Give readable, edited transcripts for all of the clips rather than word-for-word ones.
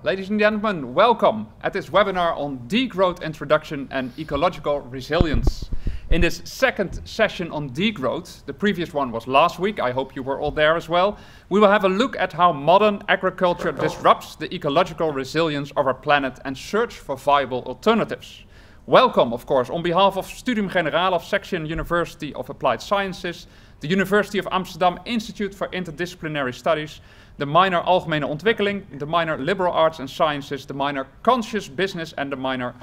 Ladies and gentlemen, welcome at this webinar on degrowth introduction and ecological resilience. In this second session on degrowth, the previous one was last week, I hope you were all there as well, we will have a look at how modern agriculture disrupts the ecological resilience of our planet and search for viable alternatives. Welcome, of course, on behalf of Studium Generale of Section University of Applied Sciences, the University of Amsterdam Institute for Interdisciplinary Studies, the minor Algemene Ontwikkeling, the minor Liberal Arts and Sciences, the minor Conscious Business and the minor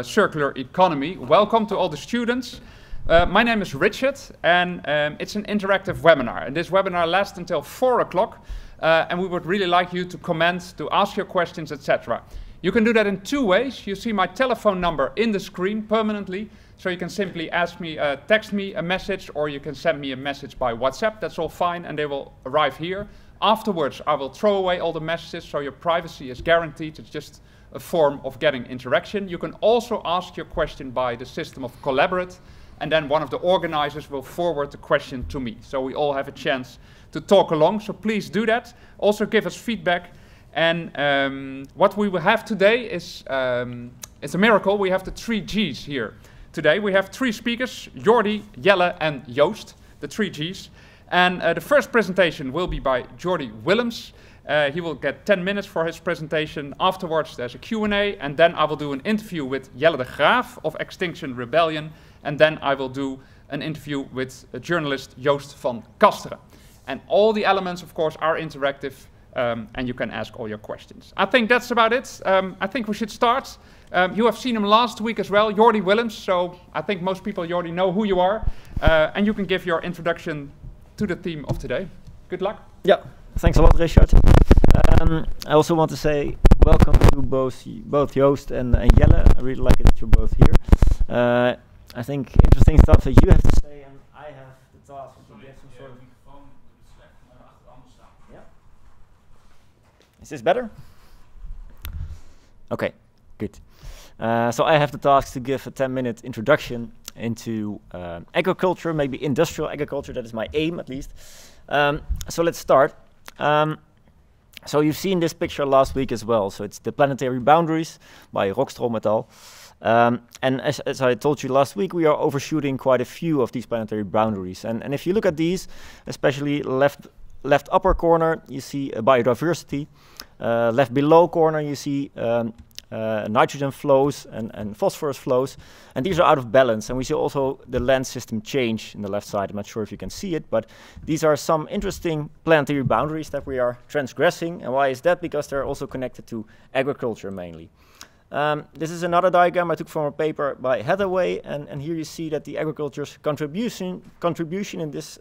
Circular Economy. Welcome to all the students. My name is Richard and it's an interactive webinar. And this webinar lasts until 4 o'clock and we would really like you to comment, to ask your questions, etc. You can do that in two ways. You see my telephone number in the screen permanently, so you can simply ask me, text me a message, or you can send me a message by WhatsApp. That's all fine, and they will arrive here. Afterwards, I will throw away all the messages, so your privacy is guaranteed. It's just a form of getting interaction. You can also ask your question by the system of Collaborate, and then one of the organizers will forward the question to me. So we all have a chance to talk along, so please do that. Also give us feedback. And what we will have today is, it's a miracle, we have the 3 Gs here. Today we have 3 speakers, Jordy, Jelle and Joost, the 3 Gs. And the first presentation will be by Jordy Willems. He will get 10 minutes for his presentation. Afterwards there's a Q&A, and then I will do an interview with Jelle de Graaf of Extinction Rebellion. And then I will do an interview with journalist Joost van Kasteren. And all the elements, of course, are interactive. And you can ask all your questions. I think that's about it. I think we should start. You have seen him last week as well, Jordy Willems, so I think most people already know who you are. And you can give your introduction to the theme of today. Good luck. Yeah, thanks a lot, Richard. I also want to say welcome to both Joost and Jelle. I really like it that you're both here. I think interesting stuff that you have to say, and I have the task to get some sort of... Is this better? Okay, good. So I have the task to give a 10-minute introduction into agriculture, maybe industrial agriculture. That is my aim, at least. So let's start. So you've seen this picture last week as well. So it's the planetary boundaries by Rockstrom et al. And as I told you last week, we are overshooting quite a few of these planetary boundaries. And if you look at these, especially left upper corner, you see biodiversity. Left below corner, you see nitrogen flows and phosphorus flows. And these are out of balance. And we see also the land system change in the left side. I'm not sure if you can see it, but these are some interesting planetary boundaries that we are transgressing. And why is that? Because they're also connected to agriculture mainly. This is another diagram I took from a paper by Hathaway, and here you see that the agriculture's contribution in this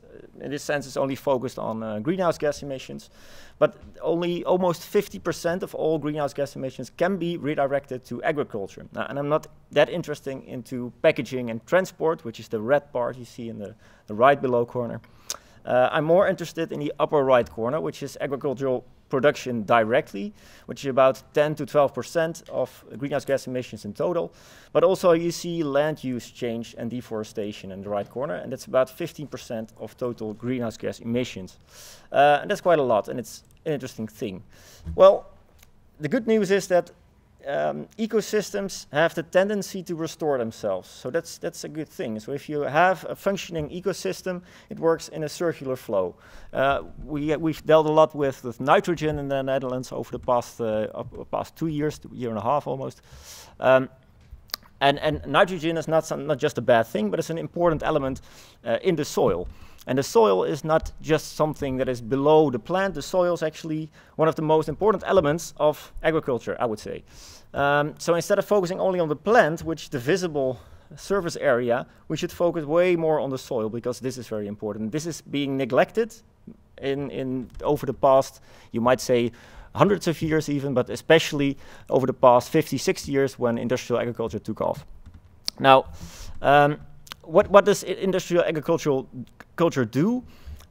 sense is only focused on greenhouse gas emissions, but only almost 50% of all greenhouse gas emissions can be redirected to agriculture. And I'm not that interested into packaging and transport, which is the red part you see in the right below corner. I'm more interested in the upper right corner, which is agricultural production directly, which is about 10 to 12% of greenhouse gas emissions in total. But also you see land use change and deforestation in the right corner, and that's about 15% of total greenhouse gas emissions. And that's quite a lot, and it's an interesting thing. Well, the good news is that ecosystems have the tendency to restore themselves. So that's a good thing. So if you have a functioning ecosystem, it works in a circular flow. We've dealt a lot with nitrogen in the Netherlands over the past 2 years, year and a half almost. And nitrogen is not just a bad thing, but it's an important element in the soil. And the soil is not just something that is below the plant. The soil is actually one of the most important elements of agriculture, I would say. So instead of focusing only on the plant, which is the visible surface area, we should focus way more on the soil, because this is very important. This is being neglected over the past, you might say, hundreds of years even, but especially over the past 50, 60 years when industrial agriculture took off. Now, what does industrial agriculture do?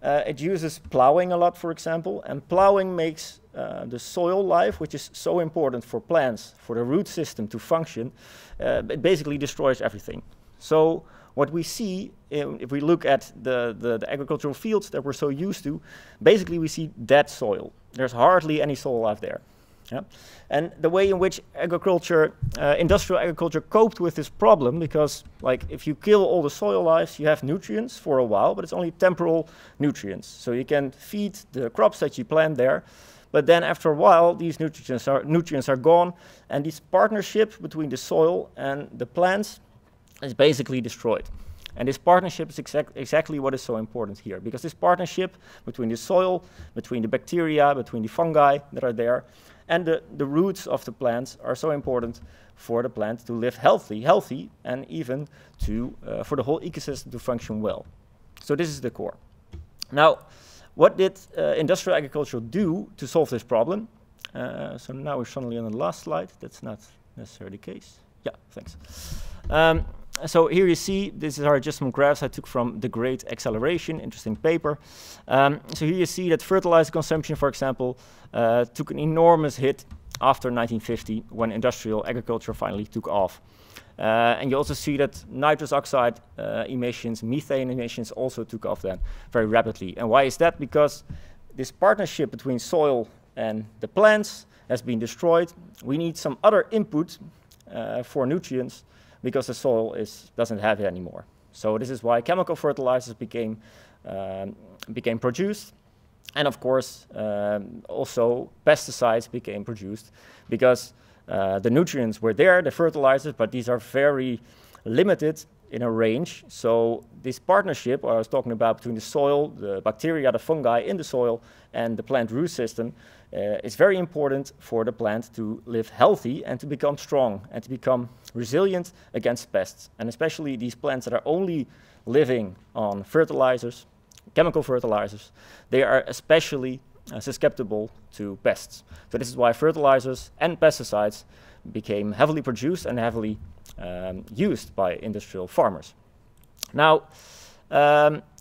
It uses plowing a lot, for example, and plowing makes the soil life, which is so important for plants, for the root system to function, it basically destroys everything. So what we see, if we look at the agricultural fields that we're so used to, basically we see dead soil. There's hardly any soil life there. Yeah? And the way in which agriculture, industrial agriculture coped with this problem, because like if you kill all the soil life, you have nutrients for a while, but it's only temporal nutrients. So you can feed the crops that you plant there, but then after a while, these nutrients are gone, and this partnership between the soil and the plants is basically destroyed. And this partnership is exactly what is so important here, because this partnership between the soil, between the bacteria, between the fungi that are there, and the roots of the plants are so important for the plant to live healthy, and even to for the whole ecosystem to function well. So this is the core. Now, what did industrial agriculture do to solve this problem? So now we're suddenly on the last slide. That's not necessarily the case. Yeah, thanks. So here you see, these are just some graphs I took from The Great Acceleration, interesting paper. So here you see that fertilizer consumption, for example, took an enormous hit after 1950 when industrial agriculture finally took off. And you also see that nitrous oxide emissions, methane emissions also took off then very rapidly. And why is that? Because this partnership between soil and the plants has been destroyed. We need some other input for nutrients, because the soil doesn't have it anymore. So this is why chemical fertilizers became produced, and of course also pesticides became produced, because the nutrients were there, the fertilizers, but these are very limited in a range. So this partnership I was talking about between the soil, the bacteria, the fungi in the soil, and the plant root system is very important for the plant to live healthy and to become strong and to become resilient against pests. And especially these plants that are only living on fertilizers, chemical fertilizers, they are especially susceptible to pests. So this is why fertilizers and pesticides became heavily produced and heavily used by industrial farmers. Now,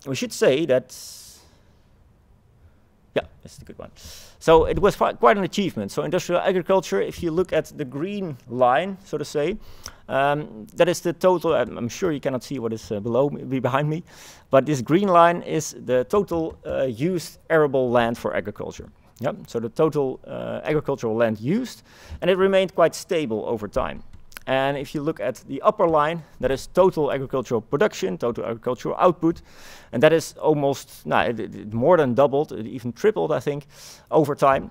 we should say that, yeah, this is a good one. So it was quite an achievement. So industrial agriculture, if you look at the green line, so to say, that is the total, I'm sure you cannot see what is behind me, but this green line is the total used arable land for agriculture. Yep. So the total agricultural land used, and it remained quite stable over time. And if you look at the upper line, that is total agricultural production, total agricultural output, and that is almost, it more than doubled, it even tripled, I think, over time.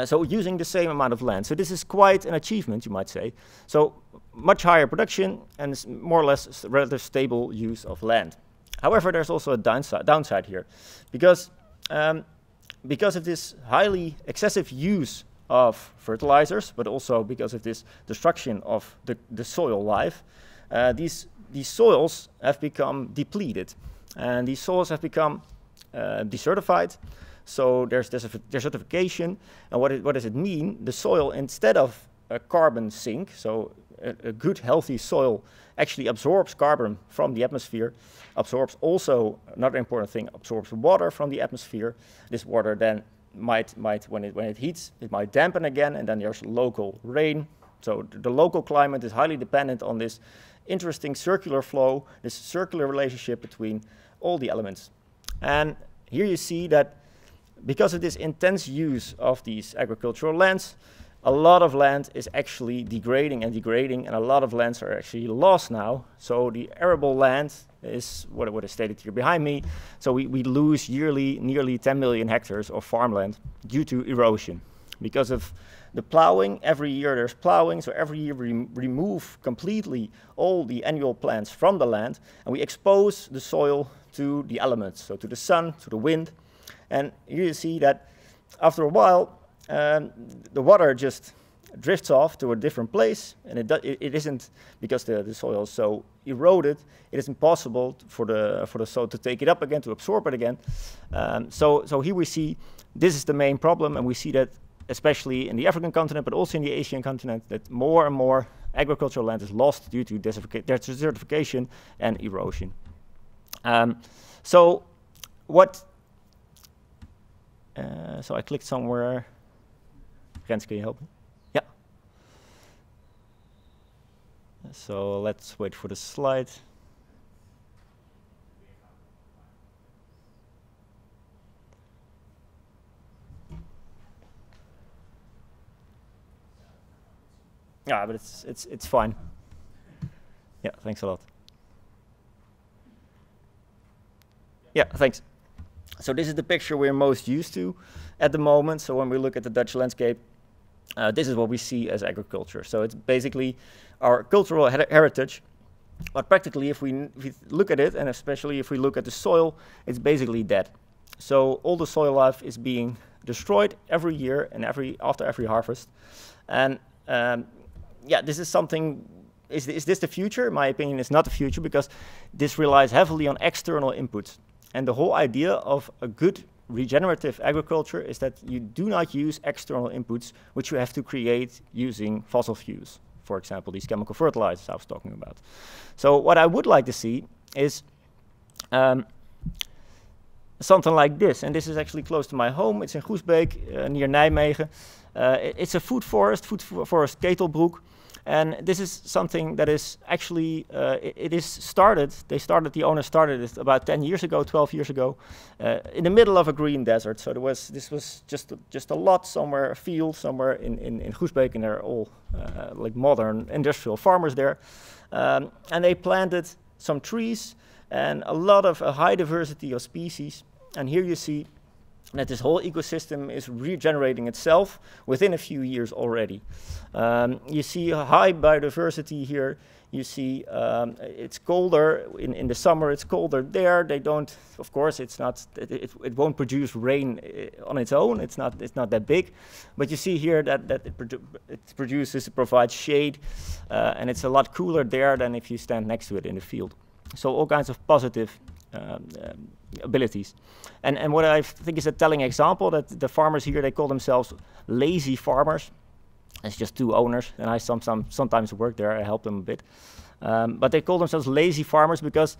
So using the same amount of land. So this is quite an achievement, you might say. So much higher production and more or less relative stable use of land. However, there's also a downside here, because of this highly excessive use of fertilizers, but also because of this destruction of the soil life, these soils have become depleted, and these soils have become desertified. So there's desertification, and what does it mean? The soil, instead of a carbon sink, so a good healthy soil actually absorbs carbon from the atmosphere, absorbs also, another important thing, absorbs water from the atmosphere. This water then might when it heats, it might dampen again, and then there's local rain. So the local climate is highly dependent on this interesting circular flow, this circular relationship between all the elements. And here you see that because of this intense use of these agricultural lands, a lot of land is actually degrading, and a lot of lands are actually lost now. So the arable land is what is stated here behind me. So we lose yearly nearly 10 million hectares of farmland due to erosion. Because of the plowing, every year there's plowing, so every year we remove completely all the annual plants from the land, and we expose the soil to the elements, so to the sun, to the wind. And here you see that after a while, the water just drifts off to a different place, and it isn't, because the soil is so eroded, it is impossible for the soil to take it up again, to absorb it again. So here we see this is the main problem, and we see that especially in the African continent, but also in the Asian continent, that more and more agricultural land is lost due to desertification and erosion. So I clicked somewhere. Rens, can you help me? Yeah. So let's wait for the slide. Yeah, but it's fine. Yeah, thanks a lot. Yeah, thanks. So this is the picture we're most used to at the moment. So when we look at the Dutch landscape, this is what we see as agriculture. So it's basically our cultural heritage. But practically, if we look at it, and especially if we look at the soil, it's basically dead. So all the soil life is being destroyed every year and after every harvest. And yeah, this is something. Is this the future? In my opinion, it's not the future, because this relies heavily on external inputs. And the whole idea of a good regenerative agriculture is that you do not use external inputs, which you have to create using fossil fuels. For example, these chemical fertilizers I was talking about. So what I would like to see is something like this. And this is actually close to my home. It's in Groesbeek, near Nijmegen. It's a food forest Cato Brook. And this is something that is actually, the owner started it about 10 years ago, 12 years ago, in the middle of a green desert. So this was just a lot somewhere, a field somewhere in Groesbeek, and they're all like modern industrial farmers there. And they planted some trees and a high diversity of species. And here you see that this whole ecosystem is regenerating itself within a few years already. You see a high biodiversity here. You see it's colder in the summer. It's colder there. They don't, of course, it's not. It won't produce rain on its own. It's not that big, but you see here that it provides shade, and it's a lot cooler there than if you stand next to it in the field. So all kinds of positive abilities. And what I think is a telling example, that the farmers here, they call themselves lazy farmers. It's just two owners, and I sometimes work there. I help them a bit. But they call themselves lazy farmers because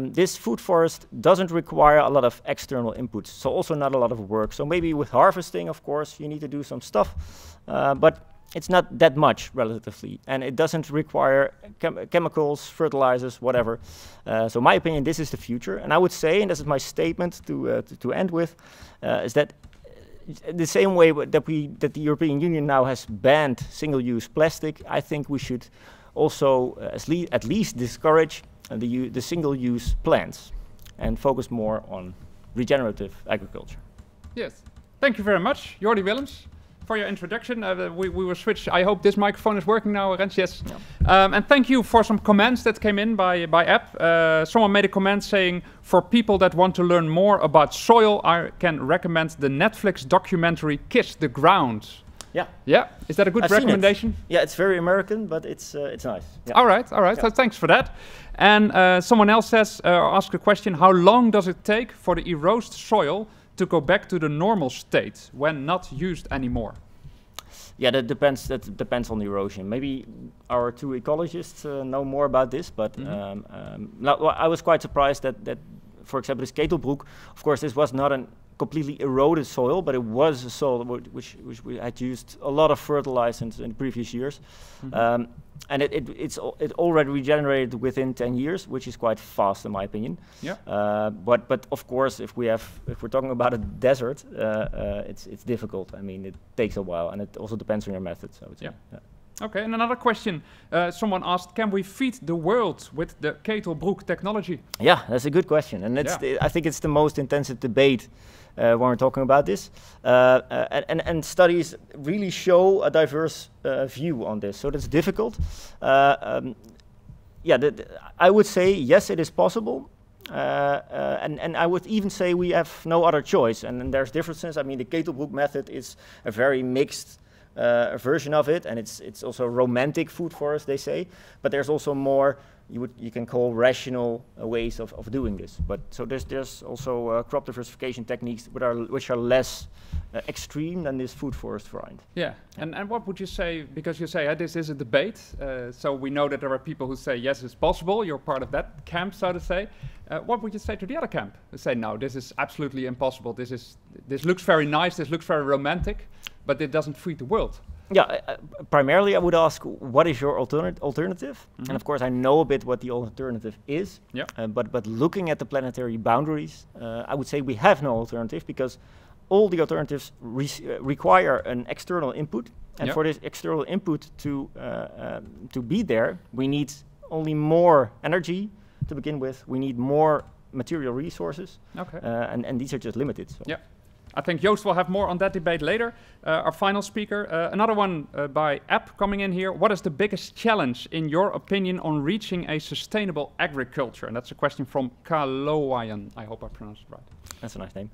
this food forest doesn't require a lot of external inputs, so also not a lot of work. So maybe with harvesting, of course, you need to do some stuff, but it's not that much relatively, and it doesn't require chemicals, fertilizers, whatever. So my opinion, this is the future, and I would say, and this is my statement to end with, is that the same way that the European Union now has banned single-use plastic, I think we should also at least discourage the single-use plants and focus more on regenerative agriculture. Yes, thank you very much, Jordy Willems, for your introduction. We will switch. I hope this microphone is working now, Rens. Yes. Yeah. And thank you for some comments that came in by app. Someone made a comment saying, for people that want to learn more about soil, I can recommend the Netflix documentary Kiss the Ground. Yeah. Yeah. Is that a good recommendation? Yeah, it's very American, but it's nice. Yeah. All right. All right. Yeah. So thanks for that. And someone else says, ask a question: how long does it take for the erosed soil to go back to the normal state when not used anymore? Yeah, that depends on the erosion. Maybe our two ecologists know more about this, but I was quite surprised that, for example, this Cato Brook, of course, this was not a completely eroded soil, but it was a soil which we had used a lot of fertilizers in previous years. And it already regenerated within 10 years, which is quite fast in my opinion. Yeah. But of course, if we're talking about a desert, it's difficult. I mean, it takes a while, and it also depends on your methods, I would say. Yeah. Yeah. Okay. And another question: someone asked, can we feed the world with the Cato Brook technology? Yeah, that's a good question, and I think it's the most intensive debate when we're talking about this. And studies really show a diverse view on this, so that's difficult. Yeah, I would say yes, it is possible. And I would even say we have no other choice. And then there's differences. I mean, the Cato Brook method is a very mixed version of it, and it's also a romantic food forest, they say. But there's also more you can call rational ways of doing this. But so there's also crop diversification techniques which are less extreme than this food forest variant. Yeah, and what would you say, because you say this is a debate, so we know that there are people who say yes, it's possible, you're part of that camp, so to say. What would you say to the other camp who say no, this is absolutely impossible, this looks very nice, this looks very romantic, but it doesn't feed the world? Yeah, primarily I would ask, what is your alternative? And of course I know a bit what the alternative is, but looking at the planetary boundaries, I would say we have no alternative, because all the alternatives require an external input, and for this external input to be there, we need only more energy to begin with. We need more material resources, and these are just limited. So. Yeah. I think Joost will have more on that debate later. Our final speaker, another one by App coming in here. What is the biggest challenge, in your opinion, on reaching a sustainable agriculture? And that's a question from Kaloyan. I hope I pronounced it right. That's a nice name.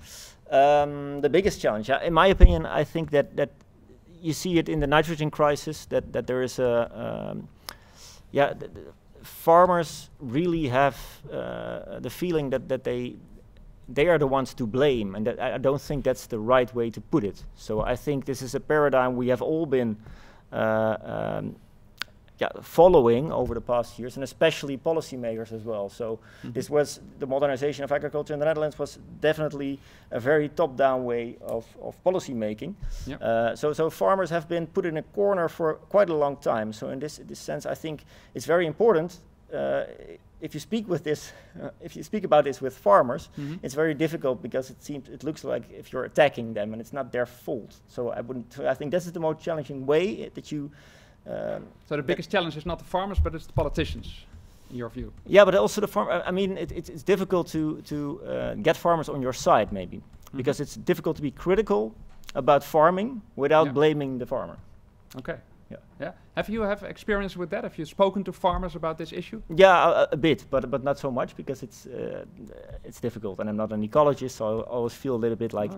The biggest challenge, in my opinion, I think that you see it in the nitrogen crisis, that there is farmers really have the feeling that they are the ones to blame, and that I don't think that's the right way to put it. So I think this is a paradigm we have all been following over the past years, and especially policymakers as well. So this was the modernization of agriculture in the Netherlands was definitely a very top-down way of policy making. So farmers have been put in a corner for quite a long time. So in this sense, I think it's very important. If you speak about this with farmers, it's very difficult because it looks like if you're attacking them, and it's not their fault. So I think this is the most challenging way that you. So the biggest challenge is not the farmers, but it's the politicians, in your view. Yeah, but also the farm. I mean, it's difficult to get farmers on your side, maybe, because it's difficult to be critical about farming without blaming the farmer. Okay. Yeah. Have you experience with that? Have you spoken to farmers about this issue? Yeah, a bit, but not so much because it's difficult, and I'm not an ecologist, so I always feel a little bit like,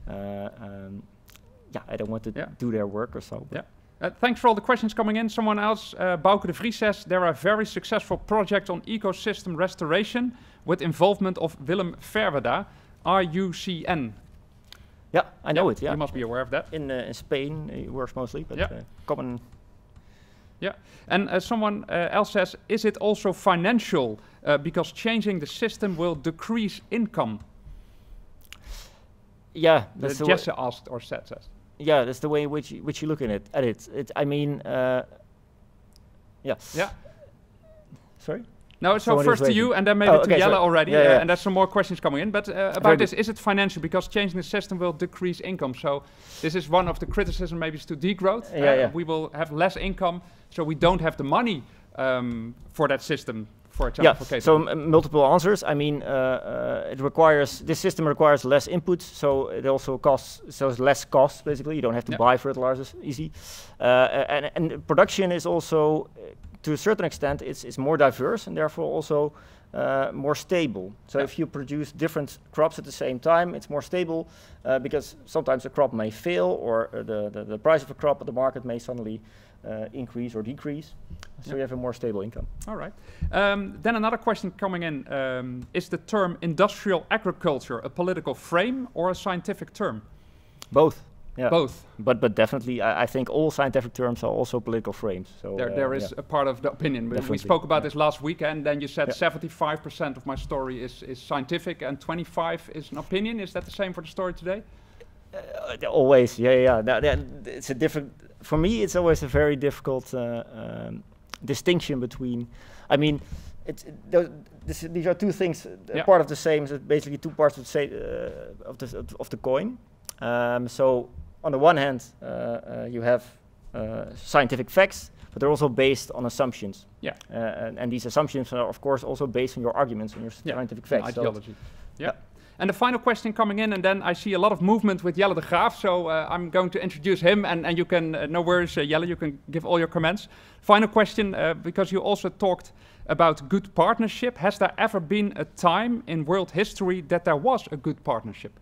I don't want to do their work or so. Yeah. Thanks for all the questions coming in. Someone else, Bouke de Vries says, there are very successful projects on ecosystem restoration with involvement of Willem Verweda, RUCN. Yeah, I know it. Yeah, you must be aware of that. In Spain, he works mostly, but common. Yeah, and someone else says, is it also financial because changing the system will decrease income? Yeah, that's Jesse asked or says. Yeah, that's the way in which you look at it. I mean, Yeah. Sorry? No, so first to you, and then maybe to Jelle already, and there's some more questions coming in. But about this, is it financial? Because changing the system will decrease income. So this is one of the criticism maybe to degrowth. We will have less income, so we don't have the money for that system. For example, for Cato. So multiple answers. I mean, this system requires less input, so it also costs, so it's less cost basically. You don't have to buy fertilizers easy, and production is also, to a certain extent, it's more diverse and therefore also more stable. So if you produce different crops at the same time, it's more stable because sometimes a crop may fail, or the price of a crop at the market may suddenly increase or decrease. So you have a more stable income. All right. Then another question coming in, is the term industrial agriculture a political frame or a scientific term? Both. Yeah. Both. But definitely, I think all scientific terms are also political frames. So there is a part of the opinion. We spoke about this last week, and then you said 75% of my story is scientific and 25% is an opinion. Is that the same for the story today? Always, yeah. It's a different. For me, it's always a very difficult distinction between. I mean, these are two things. Part of the same. Is basically two parts of the coin. So on the one hand, you have scientific facts, but they're also based on assumptions. And these assumptions are, of course, also based on your arguments and your scientific facts. Ideology. So and the final question coming in, and then I see a lot of movement with Jelle de Graaf, so I'm going to introduce him, and you can, no worries, Jelle, you can give all your comments. Final question, because you also talked about good partnership. Has there ever been a time in world history that there was a good partnership?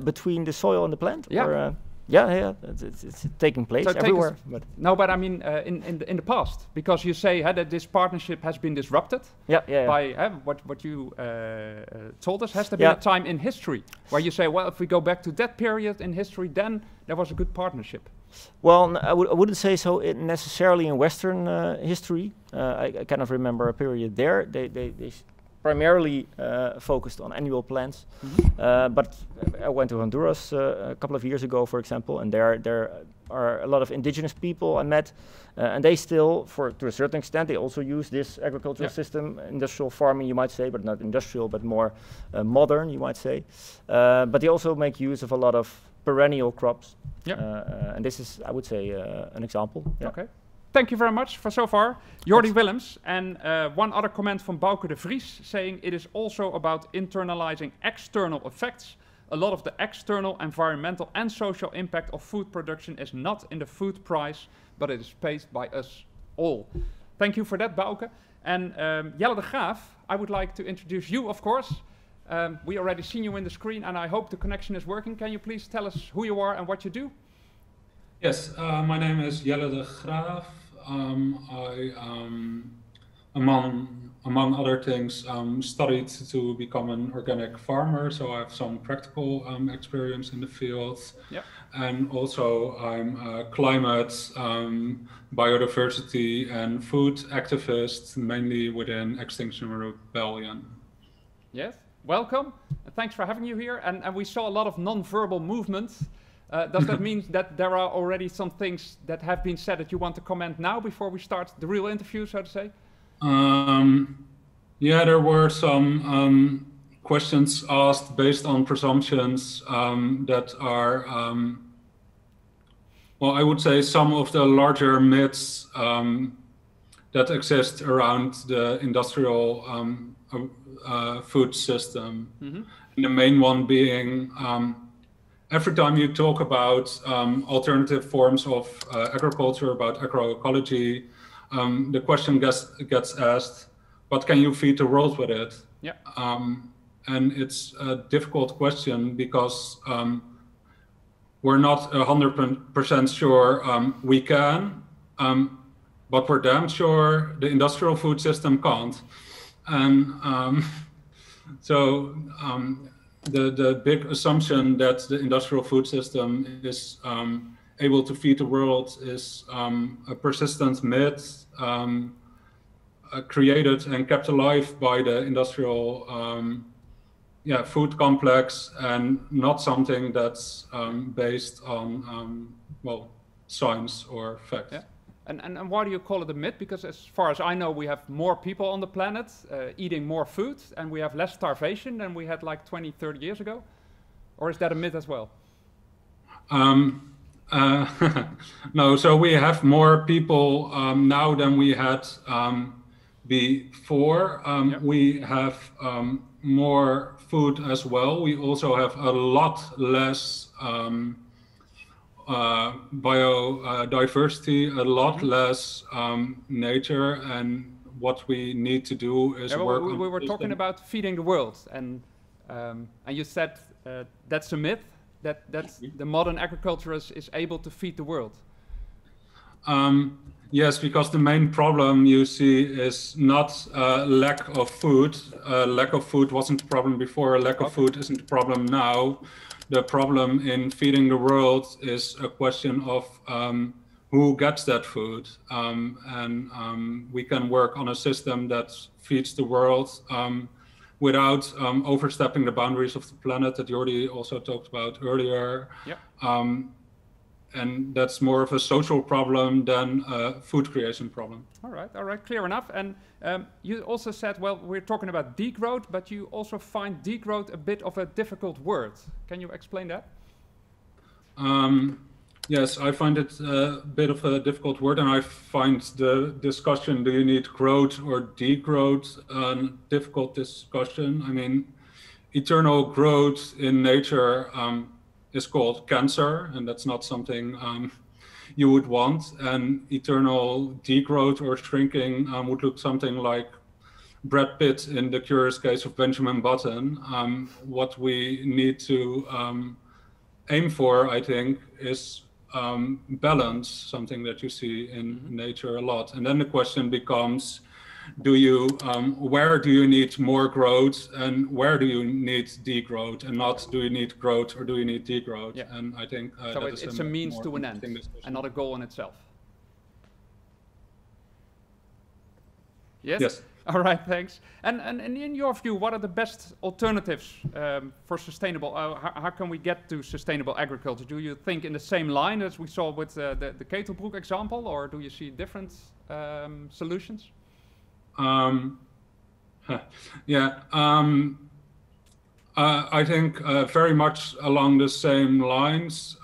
Between the soil and the plant? Or, it's taking place everywhere. But I mean in the past, because you say that this partnership has been disrupted by what you told us. Has there been a time in history where you say, well, if we go back to that period in history, then there was a good partnership? Well, I wouldn't say so necessarily in Western history. I kind of remember a period there. They primarily focused on annual plants, but I went to Honduras a couple of years ago, for example, and there are a lot of indigenous people I met, and they still, to a certain extent, they also use this agricultural system, industrial farming, you might say, but not industrial, but more modern, you might say. But they also make use of a lot of perennial crops, and this is, I would say, an example. Okay. Thank you very much for so far, Jordy Willems. And one other comment from Bouke de Vries saying it is also about internalizing external effects. A lot of the external environmental and social impact of food production is not in the food price, but it is paid by us all. Thank you for that, Bouke. And Jelle de Graaf, I would like to introduce you, of course. We already seen you in the screen, and I hope the connection is working. Can you please tell us who you are and what you do? Yes, my name is Jelle de Graaf. I, among other things, studied to become an organic farmer, so I have some practical experience in the field. Yep. And also I'm a climate, biodiversity and food activist, mainly within Extinction Rebellion. Yes, welcome. Thanks for having you here. And we saw a lot of non-verbal movement. Does that mean that there are already some things that have been said that you want to comment now before we start the real interview, so to say? Yeah, there were some questions asked based on presumptions that are, well, I would say some of the larger myths that exist around the industrial food system. Mm-hmm. And the main one being, every time you talk about alternative forms of agriculture, about agroecology, the question gets asked, what can you feed the world with it? Yeah. And it's a difficult question because we're not 100% sure we can, but we're damn sure the industrial food system can't. And so the big assumption that the industrial food system is able to feed the world is a persistent myth created and kept alive by the industrial food complex, and not something that's based on well, science or fact. Yeah. And why do you call it a myth? Because as far as I know, we have more people on the planet eating more food, and we have less starvation than we had like 20, 30 years ago. Or is that a myth as well? No, so we have more people now than we had before. Yep. We have more food as well. We also have a lot less biodiversity, a lot less nature, and what we need to do is work. We were talking about feeding the world, and you said that's a myth, that the modern agriculture is able to feed the world. Yes, because the main problem you see is not lack of food. Lack of food wasn't a problem before. Lack of food isn't a problem now. The problem in feeding the world is a question of who gets that food. And we can work on a system that feeds the world without overstepping the boundaries of the planet that Jordy also talked about earlier. Yep. And that's more of a social problem than a food creation problem. All right, clear enough. And you also said, well, we're talking about degrowth, but you also find degrowth a bit of a difficult word. Can you explain that? Yes, I find it a bit of a difficult word, and I find the discussion, do you need growth or degrowth, a difficult discussion. I mean, eternal growth in nature is called cancer, and that's not something you would want. And eternal degrowth or shrinking would look something like Brad Pitt in The Curious Case of Benjamin Button. What we need to aim for, I think, is balance, something that you see in nature a lot. And then the question becomes, do you where do you need more growth and where do you need degrowth, and not do you need growth or do you need degrowth? Yeah. And I think so it's a means to an end and not a goal in itself. Yes? Yes. All right, thanks. And in your view, what are the best alternatives for sustainable, how can we get to sustainable agriculture? Do you think in the same line as we saw with the Cato Brook example, or do you see different solutions? I think very much along the same lines.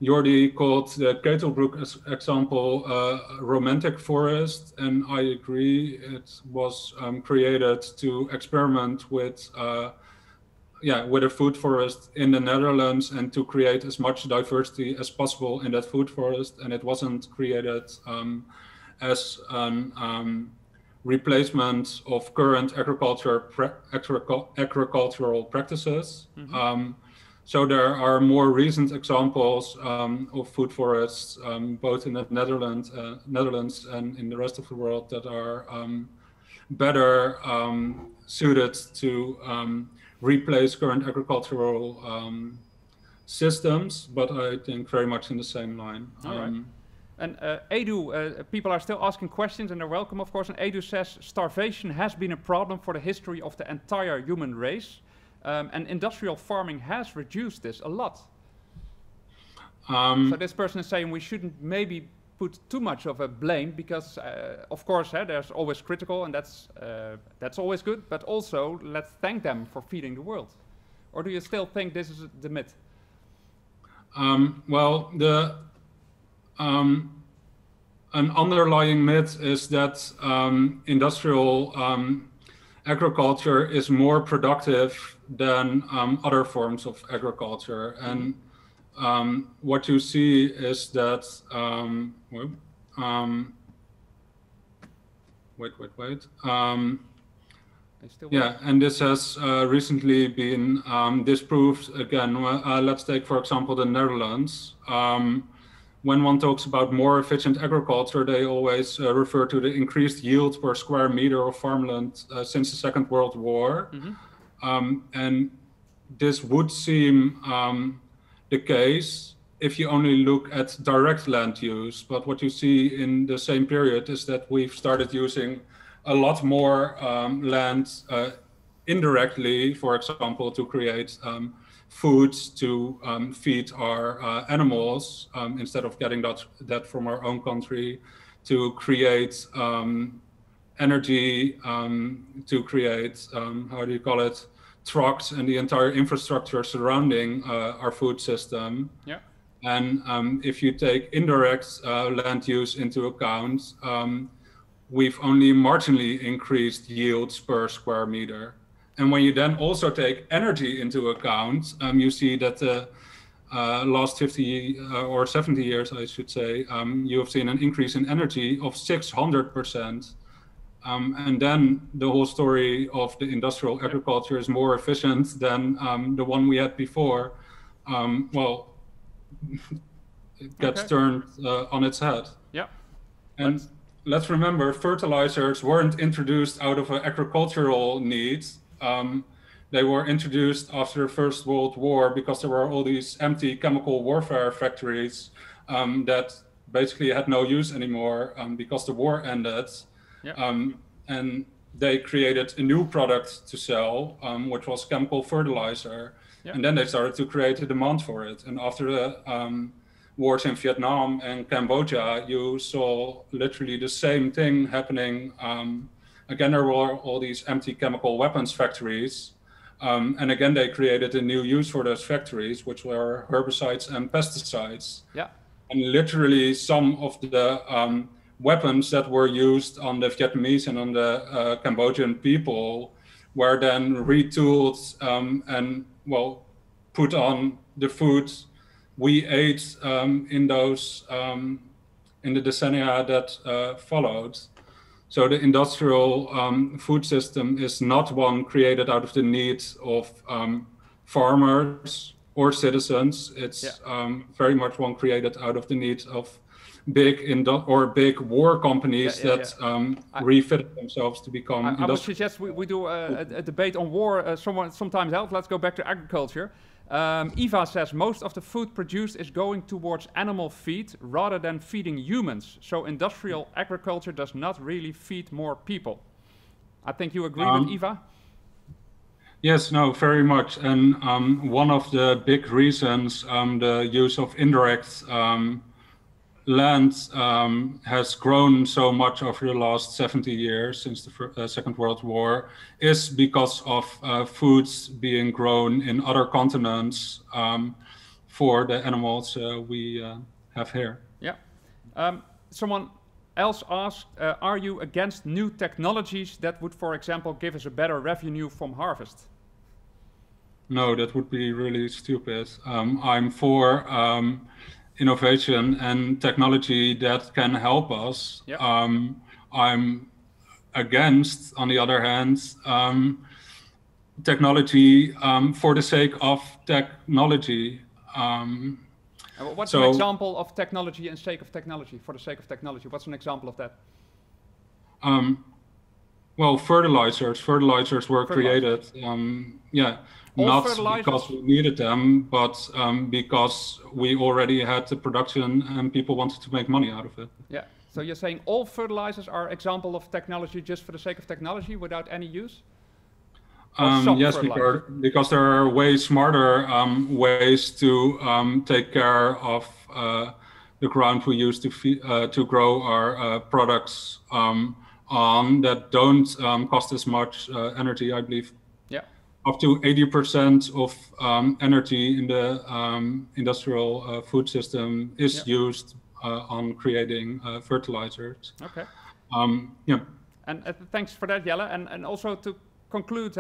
Jordy called the Cato Brook example romantic forest, and I agree. It was created to experiment with a food forest in the Netherlands and to create as much diversity as possible in that food forest. And it wasn't created as an replacement of current agricultural practices. Mm-hmm. So there are more recent examples of food forests, both in the Netherlands and in the rest of the world, that are better suited to replace current agricultural systems, but I think very much in the same line. All right. And Edu, people are still asking questions, and they're welcome, of course. And Edu says, starvation has been a problem for the history of the entire human race, and industrial farming has reduced this a lot. So this person is saying we shouldn't maybe put too much of a blame, because, of course, there's always critical, and that's always good, but also let's thank them for feeding the world. Or do you still think this is the myth? Well, an underlying myth is that industrial agriculture is more productive than other forms of agriculture. And what you see is that, and this has recently been disproved again. Let's take, for example, the Netherlands. When one talks about more efficient agriculture, they always refer to the increased yield per square meter of farmland since the Second World War. Mm-hmm. And this would seem the case if you only look at direct land use. But what you see in the same period is that we've started using a lot more land indirectly, for example, to create foods to feed our animals, instead of getting that from our own country, to create energy, to create, trucks and the entire infrastructure surrounding our food system. Yeah. And if you take indirect land use into account, we've only marginally increased yields per square meter. And when you then also take energy into account, you see that the last 50 or 70 years, I should say, you have seen an increase in energy of 600%. And then the whole story of the industrial agriculture is more efficient than the one we had before. Well, it gets turned on its head. Yeah. And let's remember, fertilizers weren't introduced out of an agricultural need. They were introduced after the First World War because there were all these empty chemical warfare factories that basically had no use anymore because the war ended. Yeah. And they created a new product to sell, which was chemical fertilizer. Yeah. And then they started to create a demand for it. And after the wars in Vietnam and Cambodia, you saw literally the same thing happening. Again, there were all these empty chemical weapons factories. And again, they created a new use for those factories, which were herbicides and pesticides. Yeah. And literally some of the weapons that were used on the Vietnamese and on the Cambodian people were then retooled and, well, put on the food we ate in those, in the decennia that followed. So the industrial food system is not one created out of the need of farmers or citizens. It's very much one created out of the need of big war companies that refitted themselves to become industrial. I would suggest we do a debate on war sometimes else. Let's go back to agriculture. Eva says, most of the food produced is going towards animal feed rather than feeding humans. So industrial agriculture does not really feed more people. I think you agree with Eva? Yes, no, very much. And one of the big reasons the use of indirect land has grown so much over the last 70 years since the Second World War is because of foods being grown in other continents for the animals we have here. Yeah. Someone else asked, are you against new technologies that would, for example, give us a better revenue from harvest? No, that would be really stupid. I'm for innovation and technology that can help us. Yep. I'm against, on the other hand, technology for the sake of technology. What's an example of technology and sake of technology, for the sake of technology? What's an example of that? Well, fertilizers were created, not because we needed them, but because we already had the production and people wanted to make money out of it. Yeah, so you're saying all fertilizers are example of technology just for the sake of technology without any use? Yes, because there are way smarter ways to take care of the ground we use to grow our products on that don't cost as much energy, I believe. Yeah. Up to 80% of energy in the industrial food system is used on creating fertilizers. Okay. Yeah. And thanks for that, Jelle. And also to conclude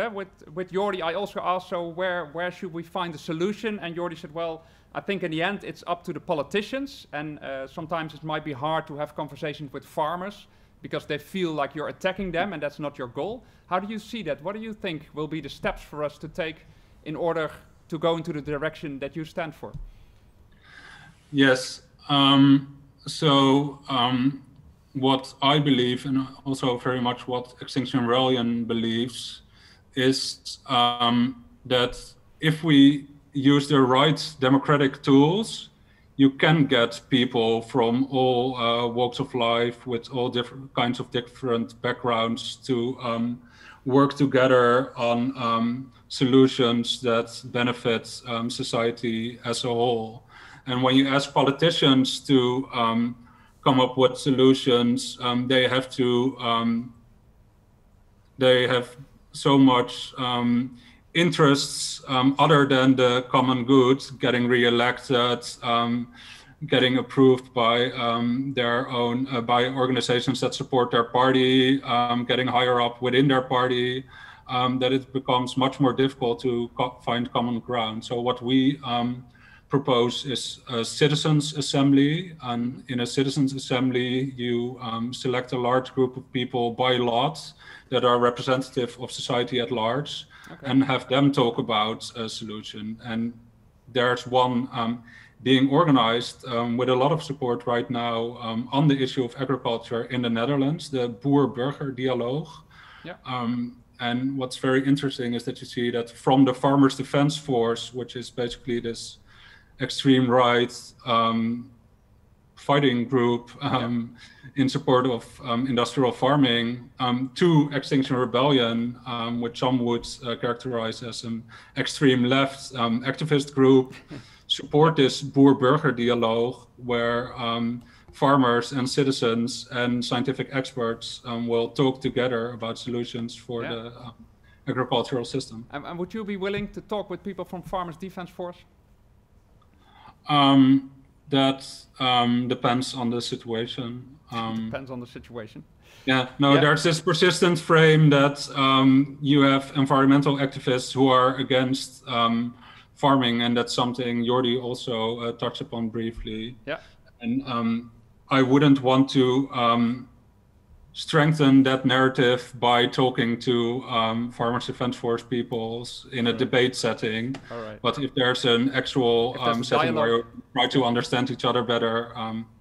with Jordy, I also asked, so where should we find the solution? And Jordy said, well, I think in the end it's up to the politicians, and sometimes it might be hard to have conversations with farmers because they feel like you're attacking them and that's not your goal. How do you see that? What do you think will be the steps for us to take in order to go into the direction that you stand for? Yes. What I believe, and also very much what Extinction Rebellion believes, is that if we use the right democratic tools, you can get people from all walks of life with all different kinds of different backgrounds to work together on solutions that benefit society as a whole. And when you ask politicians to come up with solutions, they have so much interests other than the common good, getting re-elected, getting approved by their own by organizations that support their party, getting higher up within their party, that it becomes much more difficult to find common ground. So what we propose is a citizens assembly, and in a citizens assembly you select a large group of people by lot that are representative of society at large, and have them talk about a solution. And there's one being organized with a lot of support right now on the issue of agriculture in the Netherlands, the Boer-Burger Dialoog. Yeah. And what's very interesting is that you see that from the Farmers Defense Force, which is basically this extreme right fighting group in support of industrial farming, to Extinction Rebellion, which some would characterize as an extreme left activist group, support this Boer-Burger Dialoog, where farmers and citizens and scientific experts will talk together about solutions for the agricultural system. And would you be willing to talk with people from Farmers Defense Force? That depends on the situation. Depends on the situation. Yeah, no, there's this persistent frame that you have environmental activists who are against farming, and that's something Jordy also touched upon briefly. Yeah. And I wouldn't want to strengthen that narrative by talking to Farmers Defense Force people in a debate setting. All right. But if there's an actual setting where you try to understand each other better,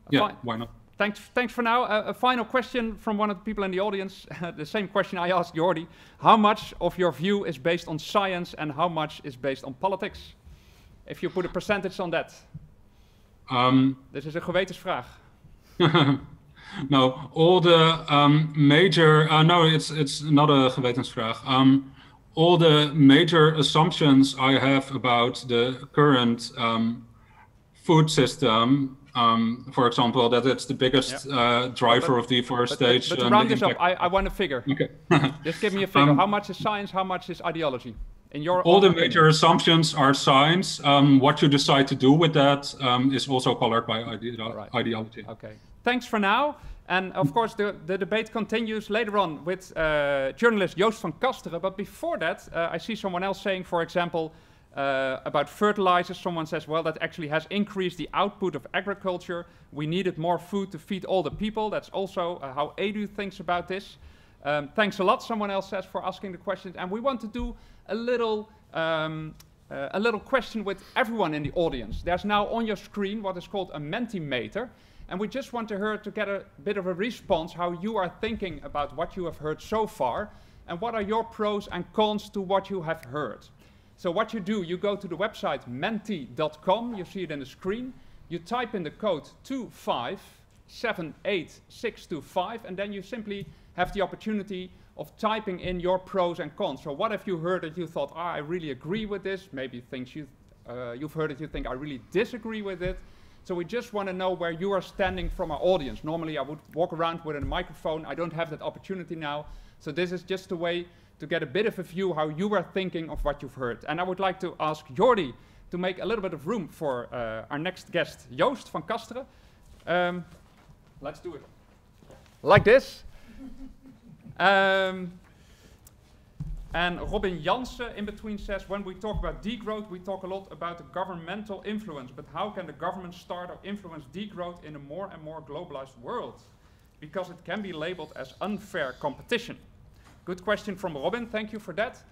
why not? Thanks for now. A final question from one of the people in the audience. The same question I asked Jordy. How much of your view is based on science and how much is based on politics? If you put a percentage on that. This is a gewetensvraag. No, all the major, no, it's not a gewetensvraag. All the major assumptions I have about the current food system, for example, that it's the biggest driver of deforestation. But to round this up, I want a figure. Okay. Just give me a figure. How much is science? How much is ideology? In your all the opinion. major assumptions are science. What you decide to do with that is also colored by ideology. Okay. Thanks for now. And of course, the debate continues later on with journalist Joost van Kasteren. But before that, I see someone else saying, for example, about fertilizers. Someone says, well, that actually has increased the output of agriculture. We needed more food to feed all the people. That's also how Edu thinks about this. Thanks a lot, someone else says, for asking the questions. And we want to do a little question with everyone in the audience. There's now on your screen what is called a Mentimeter. And we just want her to get a bit of a response how you are thinking about what you have heard so far and what are your pros and cons to what you have heard. So what you do, you go to the website menti.com, you see it in the screen, you type in the code 2578625 and then you simply have the opportunity of typing in your pros and cons. So what have you heard that you thought, I really agree with this, maybe things you've heard that you think I really disagree with it. So we just want to know where you are standing from our audience. Normally I would walk around with a microphone. I don't have that opportunity now. So this is just a way to get a bit of a view how you are thinking of what you've heard. And I would like to ask Jordy to make a little bit of room for our next guest, Joost van Kasteren. Let's do it. Like this. And Robin Jansen in between says, when we talk about degrowth, we talk a lot about the governmental influence, but how can the government start or influence degrowth in a more and more globalized world? Because it can be labeled as unfair competition. Good question from Robin, thank you for that.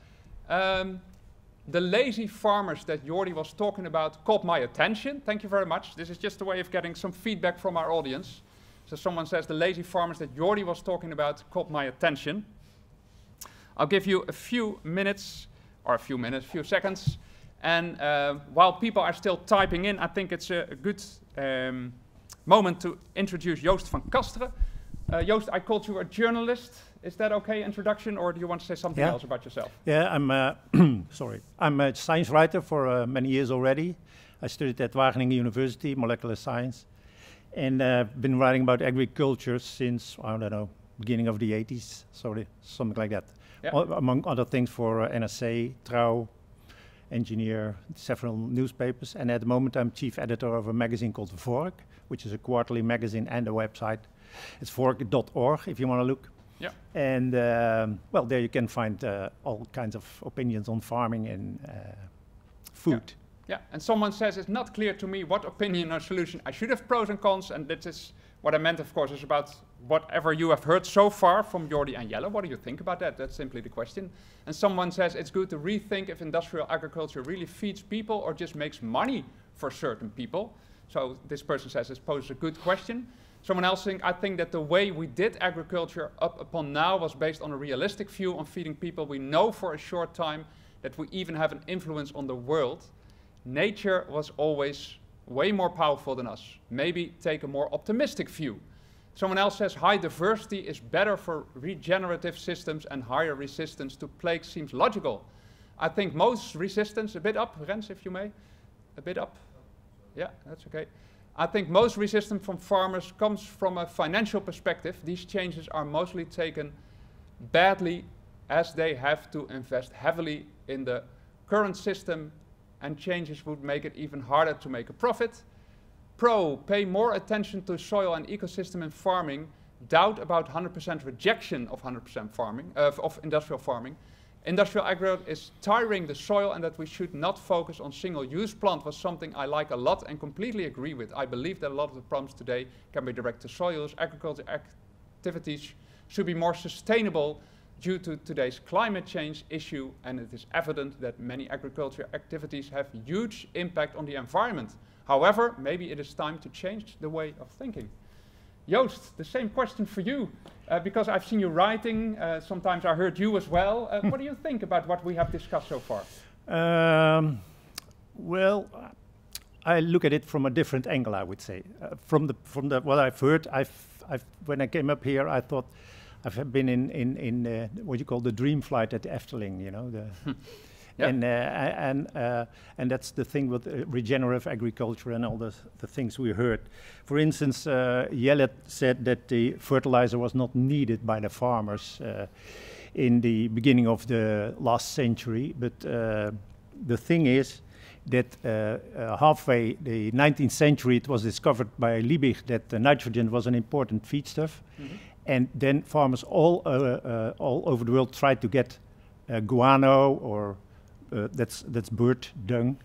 The lazy farmers that Jordy was talking about caught my attention. Thank you very much. This is just a way of getting some feedback from our audience. So someone says the lazy farmers that Jordy was talking about caught my attention. I'll give you a few minutes, or a few seconds. And while people are still typing in, I think it's a good moment to introduce Joost van Kasteren. Joost, I called you a journalist. Is that okay, introduction, or do you want to say something else about yourself? Yeah, I'm sorry. I'm a science writer for many years already. I studied at Wageningen University, molecular science, and been writing about agriculture since, I don't know, beginning of the 80s, sorry, something like that. Yeah. Among other things for NRC, Trouw, Engineer, several newspapers. And at the moment I'm chief editor of a magazine called Vork, which is a quarterly magazine and a website. It's vork.org if you want to look. Yeah. And well, there you can find all kinds of opinions on farming and food. Yeah, and someone says it's not clear to me what opinion or solution. I should have pros and cons, and this is what I meant, of course, is about whatever you have heard so far from Jordy and Jelle. What do you think about that? That's simply the question. And someone says it's good to rethink if industrial agriculture really feeds people or just makes money for certain people. So this person says this poses a good question. Someone else thinks, I think that the way we did agriculture up upon now was based on a realistic view on feeding people. We know for a short time that we even have an influence on the world. Nature was always way more powerful than us. Maybe take a more optimistic view. Someone else says high diversity is better for regenerative systems and higher resistance to plagues seems logical. I think most resistance, a bit up, Rens, if you may, a bit up. Yeah, that's okay. I think most resistance from farmers comes from a financial perspective. These changes are mostly taken badly as they have to invest heavily in the current system, and changes would make it even harder to make a profit. Pro, pay more attention to soil and ecosystem in farming. Doubt about 100% rejection of 100% farming, of industrial farming. Industrial agro is tiring the soil, and that we should not focus on single-use plant was something I like a lot and completely agree with. I believe that a lot of the problems today can be directed to soil use. Agriculture activities should be more sustainable due to today's climate change issue, and it is evident that many agriculture activities have huge impact on the environment. However, maybe it is time to change the way of thinking. Joost, the same question for you, because I've seen you writing, sometimes I heard you as well. What do you think about what we have discussed so far? Well, I look at it from a different angle, I would say. From the what I've heard, when I came up here, I thought I've been in what you call the dream flight at the Efteling, you know, yeah. And that's the thing with regenerative agriculture and all the things we heard. For instance, Jelle said that the fertilizer was not needed by the farmers in the beginning of the last century, but the thing is that halfway the 19th century it was discovered by Liebig that nitrogen was an important feedstuff, and then farmers all over the world tried to get guano or that's bird dung,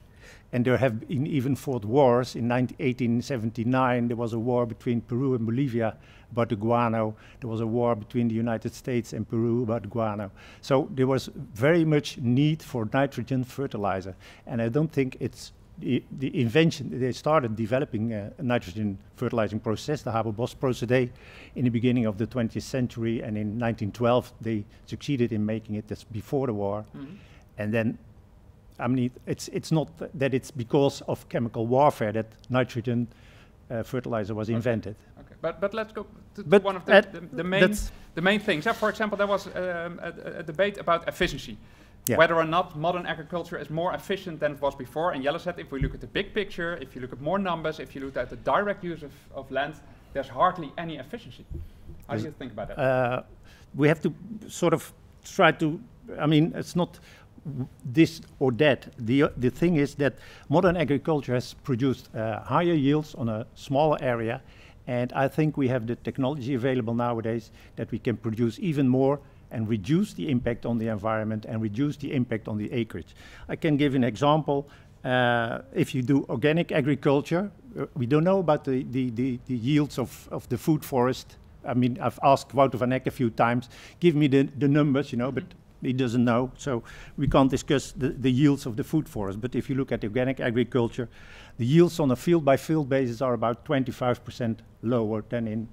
and there have been even fought wars. In 1879 there was a war between Peru and Bolivia about the guano. There was a war between the United States and Peru about guano. So there was very much need for nitrogen fertilizer, and I don't think it's the invention. They started developing a nitrogen fertilizing process, the Haber-Bosch procedé, in the beginning of the 20th century, and in 1912 they succeeded in making it. That's before the war, and then I mean, it's not that it's because of chemical warfare that nitrogen fertilizer was invented. Okay, but let's go to one of the main things. For example, there was a debate about efficiency, whether or not modern agriculture is more efficient than it was before. And Jelle said, if we look at the big picture, if you look at more numbers, if you look at the direct use of land, there's hardly any efficiency. How do you think about that? We have to sort of try to. I mean, it's not this or that. The thing is that modern agriculture has produced higher yields on a smaller area, and I think we have the technology available nowadays that we can produce even more and reduce the impact on the environment and reduce the impact on the acreage. I can give an example. If you do organic agriculture, we don't know about the yields of the food forest. I mean, I've asked Wouter van Eck a few times, give me the numbers, you know, but he doesn't know, so we can't discuss the yields of the food forest. But if you look at organic agriculture, the yields on a field-by-field basis are about 25% lower than in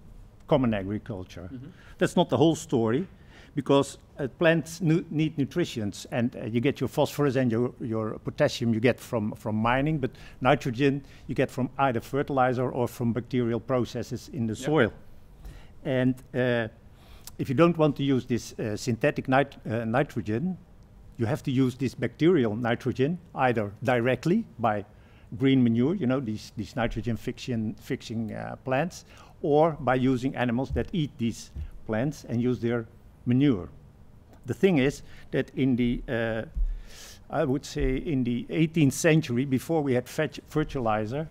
common agriculture. That's not the whole story, because plants need nutrients, and you get your phosphorus and your potassium you get from mining, but nitrogen you get from either fertilizer or from bacterial processes in the soil. And if you don't want to use this synthetic nitrogen, you have to use this bacterial nitrogen either directly by green manure, you know, these nitrogen fixing plants, or by using animals that eat these plants and use their manure. The thing is that in the, I would say in the 18th century, before we had fertilizer,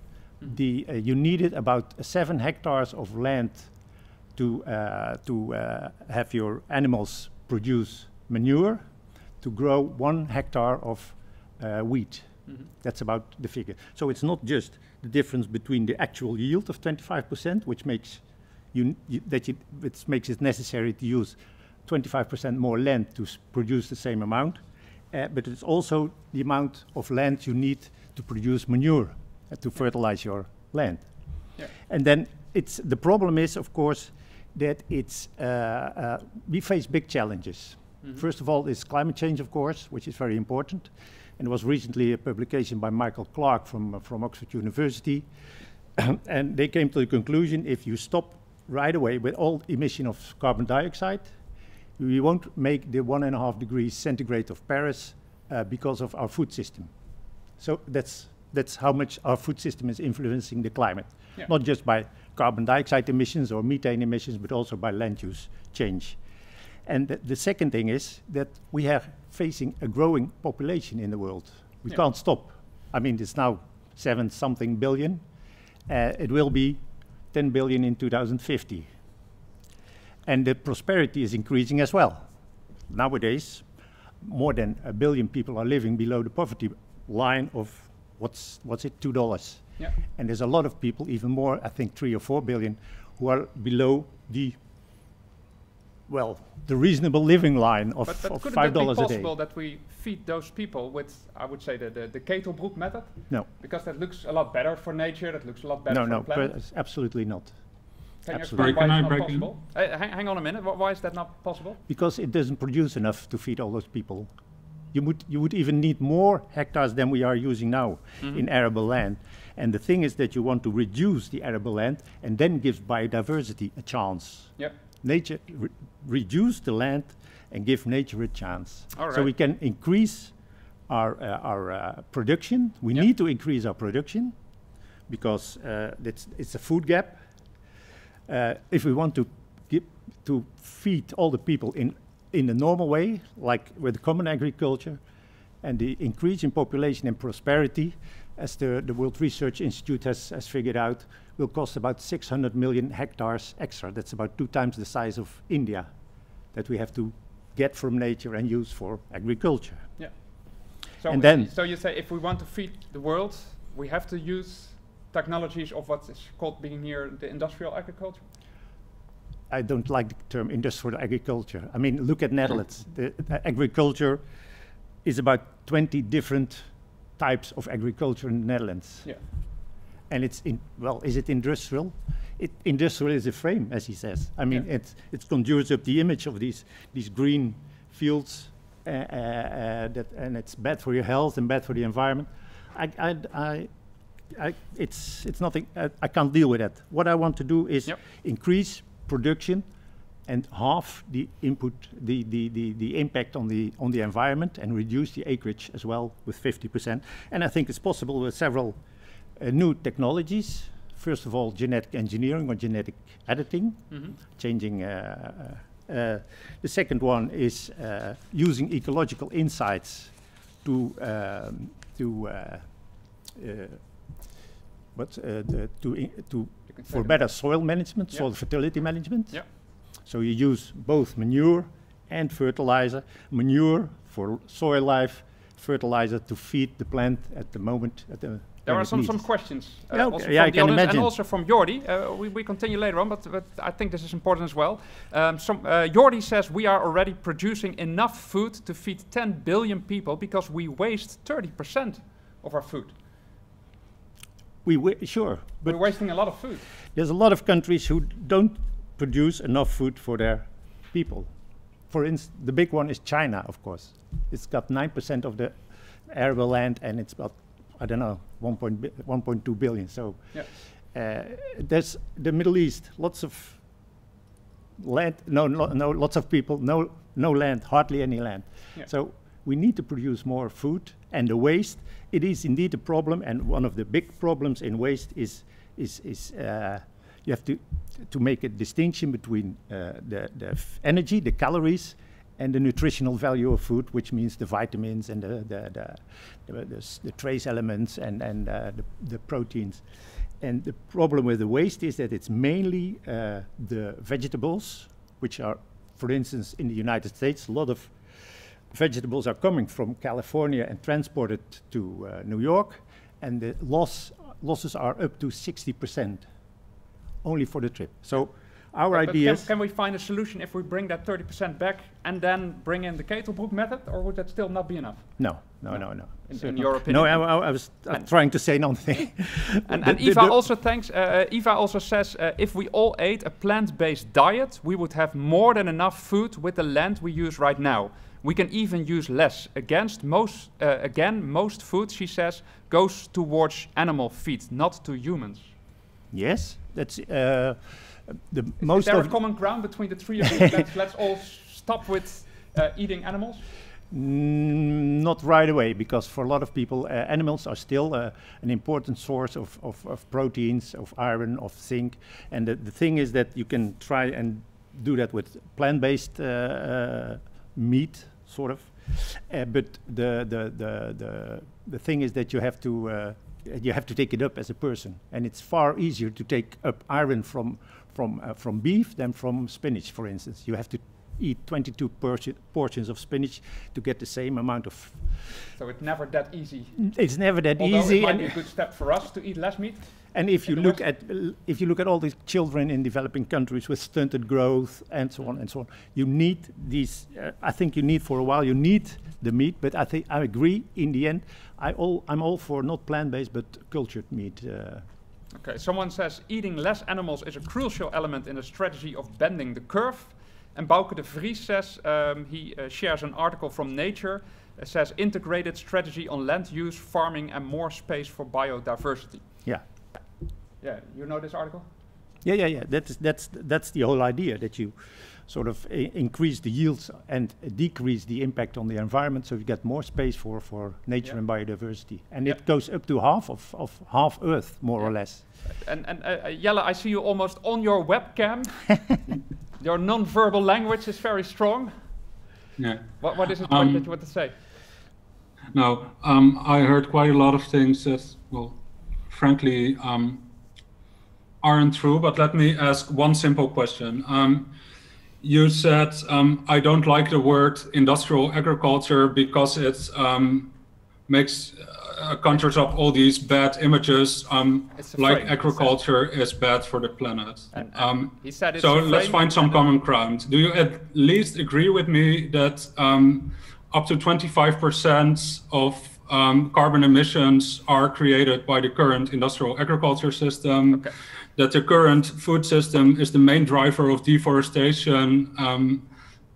you needed about 7 hectares of land to have your animals produce manure, to grow 1 hectare of wheat. That's about the figure. So it's not just the difference between the actual yield of 25%, which makes which makes it necessary to use 25% more land to produce the same amount, but it's also the amount of land you need to produce manure to fertilize your land. And then the problem is, of course, that we face big challenges. First of all, is climate change, of course, which is very important. And there was recently a publication by Michael Clark from Oxford University. And they came to the conclusion, if you stop right away with all emission of carbon dioxide, we won't make the 1.5 degrees centigrade of Paris because of our food system. So that's how much our food system is influencing the climate. Not just by carbon dioxide emissions or methane emissions, but also by land use change. And the second thing is that we are facing a growing population in the world. We can't stop. I mean, it's now 7-something billion. It will be 10 billion in 2050. And the prosperity is increasing as well. Nowadays, more than 1 billion people are living below the poverty line of, what's it, $2. And there's a lot of people, even more, I think 3 or 4 billion, who are below the reasonable living line of $5 a day. But couldn't it be possible that we feed those people with, I would say, the Cato Brook method? No. Because that looks a lot better for nature, that looks a lot better for the planet? No, absolutely not. Can you explain why it's not possible? Hang on a minute, why is that not possible? Because it doesn't produce enough to feed all those people. You would even need more hectares than we are using now in arable land. And the thing is that you want to reduce the arable land and then give biodiversity a chance. Yep. Nature, reduce the land and give nature a chance. All right. So we can increase our production. We need to increase our production because it's a food gap. If we want to feed all the people in the normal way, like with common agriculture, and the increase in population and prosperity, as the World Research Institute has figured out, will cost about 600 million hectares extra. That's about 2 times the size of India that we have to get from nature and use for agriculture. Yeah. So, and then, so you say if we want to feed the world, we have to use technologies of what is called being here the industrial agriculture? I don't like the term industrial agriculture. I mean, look at Netherlands. The agriculture is about 20 different types of agriculture in the Netherlands. Yeah. And it's is it industrial? Industrial is a frame, as he says. I mean, it conjures up the image of these green fields, and it's bad for your health and bad for the environment. It's nothing. I can't deal with that. What I want to do is increase production and halve the input, the impact on the environment, and reduce the acreage as well with 50%. And I think it's possible with several new technologies. First of all, genetic engineering or genetic editing, changing. The second one is using ecological insights for better soil management, soil fertility management. Yeah. So you use both manure and fertilizer. Manure for soil life, fertilizer to feed the plant at the moment. There are some questions also from I the can audience imagine. and also from Jordy. We continue later on, but I think this is important as well. Jordy says we are already producing enough food to feed 10 billion people because we waste 30% of our food. Sure, but we're wasting a lot of food. There's a lot of countries who don't produce enough food for their people. For instance, the big one is China, of course. It's got 9% of the arable land, and it's about, I don't know, 1.2 billion. So there's the Middle East, lots of land, lots of people, no land, hardly any land. Yeah. So we need to produce more food, and the waste, it is indeed a problem, and one of the big problems in waste is you have to make a distinction between the energy, the calories, and the nutritional value of food, which means the vitamins and the trace elements and the proteins. And the problem with the waste is that it's mainly the vegetables, which are, for instance, in the United States, a lot of vegetables are coming from California and transported to New York, and the losses are up to 60% only for the trip. So our idea is... Can we find a solution if we bring that 30% back and then bring in the Cato Brook method, or would that still not be enough? No. In your opinion? No, I was trying to say nothing. And Eva also thanks. Eva also says, if we all ate a plant-based diet, we would have more than enough food with the land we use right now. We can even use less. Again, most food, she says, goes towards animal feed, not to humans. Yes, that's the Is most. there a common ground between the three of you? Let's all stop with eating animals. Not right away, because for a lot of people, animals are still an important source of proteins, of iron, of zinc. And the thing is that you can try and do that with plant-based meat, sort of. But the thing is that you have to take it up as a person, and it's far easier to take up iron from beef than from spinach, for instance. You have to eat 22 portions of spinach to get the same amount of. So it's never that easy. It's never that Although easy. It might be a good step for us to eat less meat. And if you look at all these children in developing countries with stunted growth and so on, you need these. I think you need for a while. You need the meat, but I agree. In the end, I'm all for not plant-based but cultured meat. Okay. Someone says eating less animals is a crucial element in the strategy of bending the curve. And Bouke de Vries says, he shares an article from Nature, says integrated strategy on land use, farming and more space for biodiversity. Yeah. Yeah, you know this article? Yeah. That's the whole idea, that you sort of increase the yields and decrease the impact on the environment, so you get more space for nature and biodiversity. And it goes up to half of half Earth, more or less. And Jelle, I see you almost on your webcam. Your non-verbal language is very strong. Yeah. What is it that you want to say? No, I heard quite a lot of things that, well, frankly, aren't true, but let me ask one simple question. You said, I don't like the word industrial agriculture because it conjures up all these bad images, like agriculture is bad for the planet. And he said it's so let's find some common ground. Do you at least agree with me that up to 25% of carbon emissions are created by the current industrial agriculture system, that the current food system is the main driver of deforestation,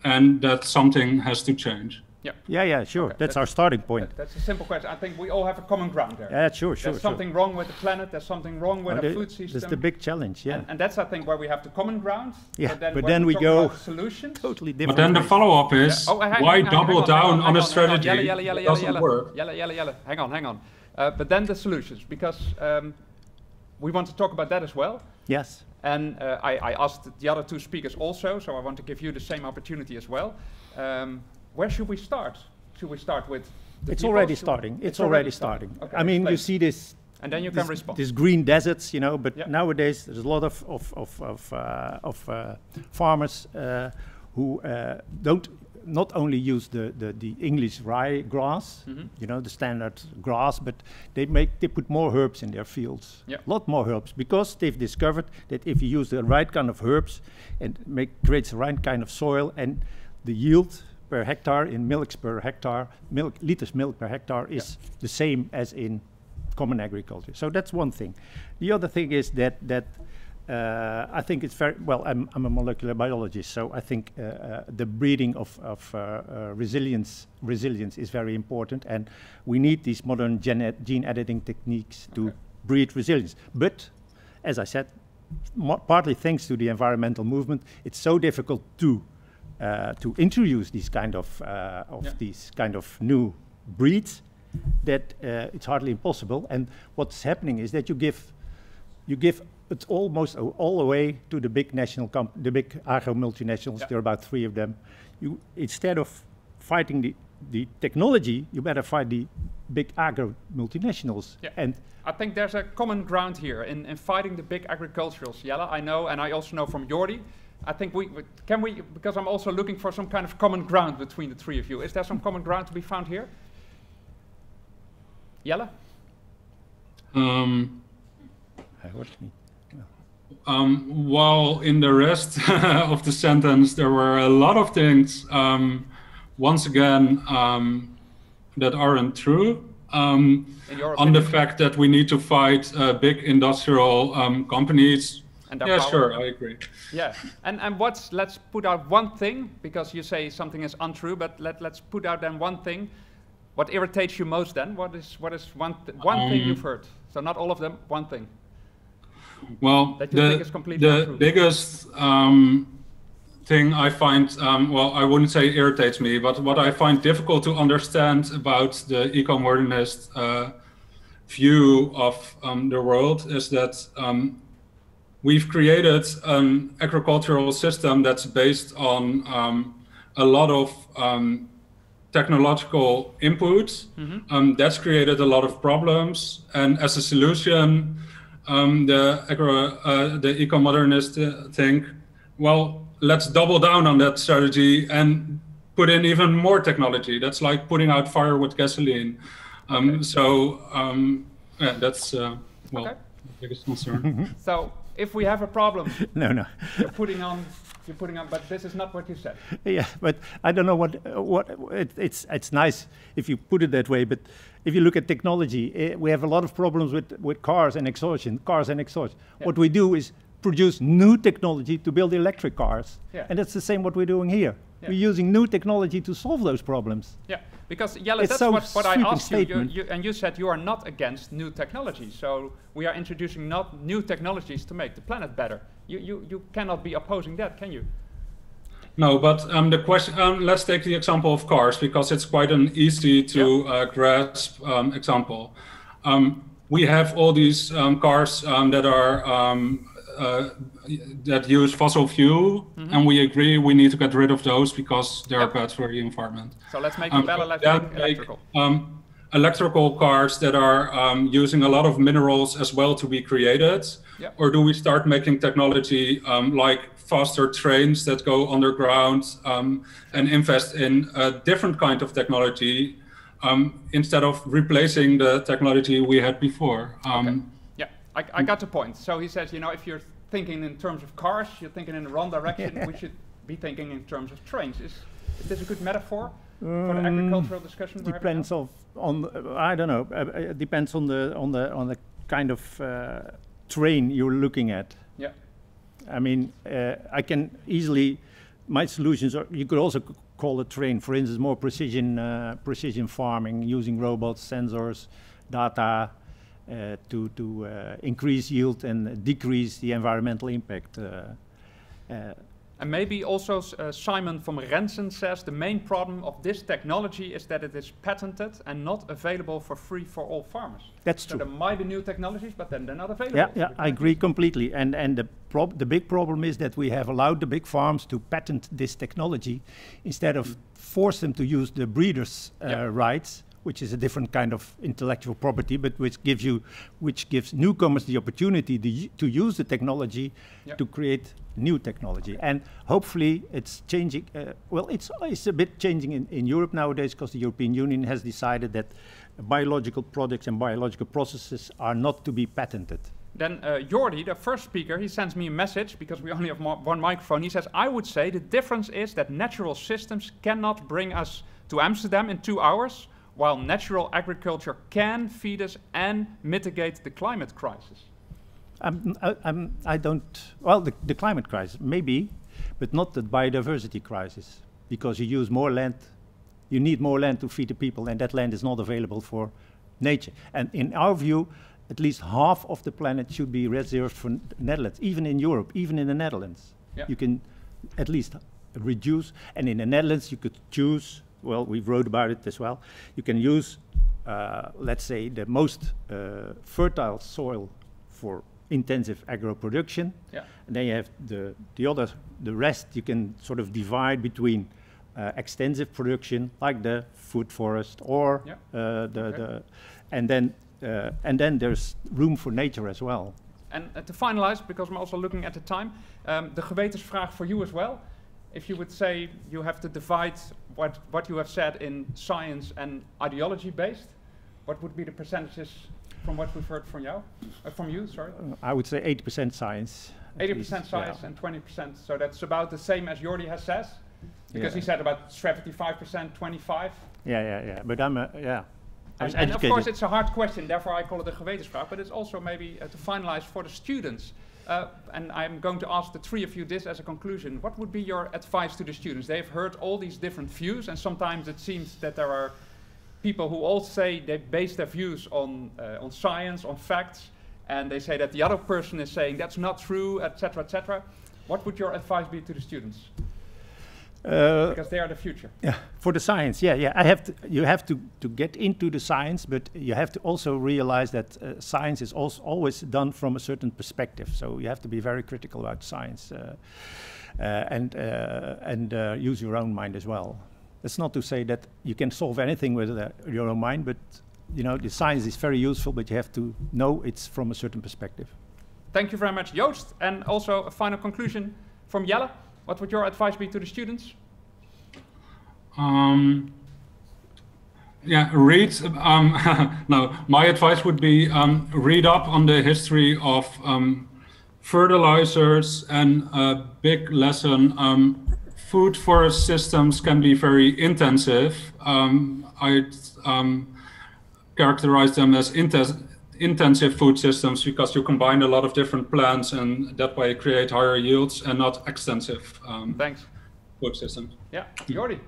and that something has to change? Yeah, sure. Okay. That's our starting point. That's a simple question. I think we all have a common ground there. Yeah, sure. There's something wrong with the planet, there's something wrong with our food system. That's the big challenge, yeah. And that's, I think, where we have the common ground. Yeah, but then we go solutions. Totally different. But then the follow-up is, why double down on a strategy that doesn't work? Hang on. But then the solutions, because we want to talk about that as well. Yes. And I asked the other two speakers also, so I want to give you the same opportunity as well. Where should we start? Should we start with the It's already starting. It's already starting. Okay, I mean, you see this. And then you can respond. These green deserts, you know, but nowadays there's a lot of farmers who don't not only use the English rye grass, you know, the standard grass, but they put more herbs in their fields. A lot more herbs, because they've discovered that if you use the right kind of herbs and creates the right kind of soil, and the yield per hectare in milks per hectare, liters milk per hectare is the same as in common agriculture. So that's one thing. The other thing is that I think it's very well. I'm a molecular biologist, so I think the breeding of resilience is very important, and we need these modern gene editing techniques to breed resilience. But as I said, partly thanks to the environmental movement, it's so difficult to introduce these kind of new breeds that it's hardly impossible. And what's happening is that you give it almost all the way to the big the big agro multinationals. There are about 3 of them. Instead of fighting the technology, you better fight the big agro multinationals. And I think there's a common ground here in fighting the big agriculturals. Jelle, I know, and I also know from Jordy. I think can we, because I'm also looking for some kind of common ground between the 3 of you. Is there some common ground to be found here? Jelle? While in the rest of the sentence there were a lot of things, once again, that aren't true. On the fact that we need to fight big industrial companies. Yeah, sure, I agree. Yeah, and let's put out one thing, because you say something is untrue, but let's put out then one thing. What irritates you most then? What is one thing you've heard? So not all of them, one thing. Well, the biggest thing I find, well, I wouldn't say irritates me, but what I find difficult to understand about the eco-modernist view of the world is that we've created an agricultural system that's based on a lot of technological inputs. That's created a lot of problems, and as a solution, the eco-modernists think, well, let's double down on that strategy and put in even more technology. That's like putting out fire with gasoline. Yeah, that's the biggest concern. So if we have a problem, no, you're putting on, but this is not what you said. Yeah, but I don't know it's nice if you put it that way, but if you look at technology, we have a lot of problems with cars and exhaustion. Yeah. What we do is produce new technology to build electric cars. Yeah. And that's the same what we're doing here. Yeah. We're using new technology to solve those problems. Yeah, because Jelle, It's that's so what I sweeping asked you, statement. and you said you are not against new technology. So we are introducing not new technologies to make the planet better. You cannot be opposing that, can you? No, but the question. Let's take the example of cars because it's quite an easy to grasp example. We have all these cars that are that use fossil fuel, and we agree we need to get rid of those because they are bad for the environment. So let's make it better. Let's make electrical. Electrical cars that are using a lot of minerals as well to be created, or do we start making technology like faster trains that go underground and invest in a different kind of technology instead of replacing the technology we had before? Okay. Yeah, I got the point. So he says, you know, if you're thinking in terms of cars, you're thinking in the wrong direction. We should be thinking in terms of trains. Is this a good metaphor for the agricultural discussion? Depends on I don't know. It depends on the kind of train you're looking at. Yeah. I mean, I can easily. My solutions are. You could also call a train, for instance, more precision farming using robots, sensors, data. To increase yield and decrease the environmental impact. And maybe also Simon from Rensen says the main problem of this technology is that it is patented and not available for free for all farmers. That's so true. there might be new technologies, but then they're not available. Yeah, I agree completely. And the big problem is that we have allowed the big farms to patent this technology instead of force them to use the breeders' rights, which is a different kind of intellectual property, but which gives newcomers the opportunity to use the technology to create new technology. And hopefully it's changing. Well, it's a bit changing in Europe nowadays because the European Union has decided that biological products and biological processes are not to be patented. Then Jordy, the first speaker, he sends me a message because we only have one microphone. He says, I would say the difference is that natural systems cannot bring us to Amsterdam in 2 hours, while natural agriculture can feed us and mitigate the climate crisis. I don't, well, the climate crisis, maybe, but not the biodiversity crisis, because you use more land, you need more land to feed the people, and that land is not available for nature. And in our view, at least half of the planet should be reserved for the Netherlands, even in Europe, even in the Netherlands. You can at least reduce, and in the Netherlands you could choose. Well, we wrote about it as well. You can use, let's say, the most fertile soil for intensive agro-production. And then you have the rest you can sort of divide between extensive production, like the food forest, or and then there's room for nature as well. And to finalize, because I'm also looking at the time, the gewetensvraag for you as well. If you would say you have to divide what you have said in science and ideology based, what would be the percentages from what we've heard from you? Sorry. I would say 80% science. 80% science and 20%. So that's about the same as Jordy has said, because he said about 75%, 25. Yeah. But I'm and of course, it's a hard question. Therefore, I call it a gewetensvraag. But it's also maybe to finalize for the students. And I'm going to ask the three of you this as a conclusion. What would be your advice to the students? They've heard all these different views, and sometimes it seems that there are people who all say they base their views on science, on facts, and they say that the other person is saying that's not true, etc., etc. What would your advice be to the students? Because they are the future. Yeah, for the science, you have to get into the science, but you have to also realize that science is also always done from a certain perspective. So you have to be very critical about science and use your own mind as well. That's not to say that you can solve anything with your own mind, but you know the science is very useful, but you have to know it's from a certain perspective. Thank you very much, Joost. And also a final conclusion from Jelle. What would your advice be to the students? Read. No, my advice would be read up on the history of fertilizers, and a big lesson. Food forest systems can be very intensive. I'd characterize them as intensive food systems because you combine a lot of different plants and that way create higher yields and not extensive food systems. Yeah, Jordy.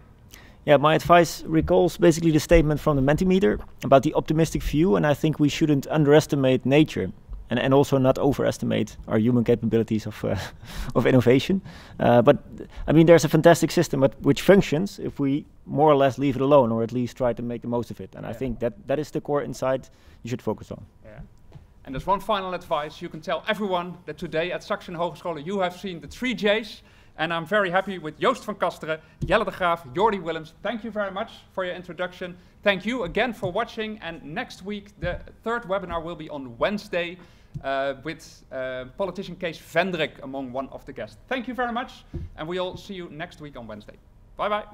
Yeah, my advice recalls basically the statement from the Mentimeter about the optimistic view, and I think we shouldn't underestimate nature and also not overestimate our human capabilities of innovation. But I mean, there's a fantastic system which functions if we more or less leave it alone, or at least try to make the most of it. And I think that is the core insight you should focus on. Yeah. And there's one final advice. You can tell everyone that today at Saxion Hogescholen you have seen the 3 J's. And I'm very happy with Joost van Kasteren, Jelle de Graaf, Jordy Willems. Thank you very much for your introduction. Thank you again for watching. And next week, the 3rd webinar will be on Wednesday with politician Kees Vendrik among one of the guests. Thank you very much. And we'll see you next week on Wednesday. Bye-bye.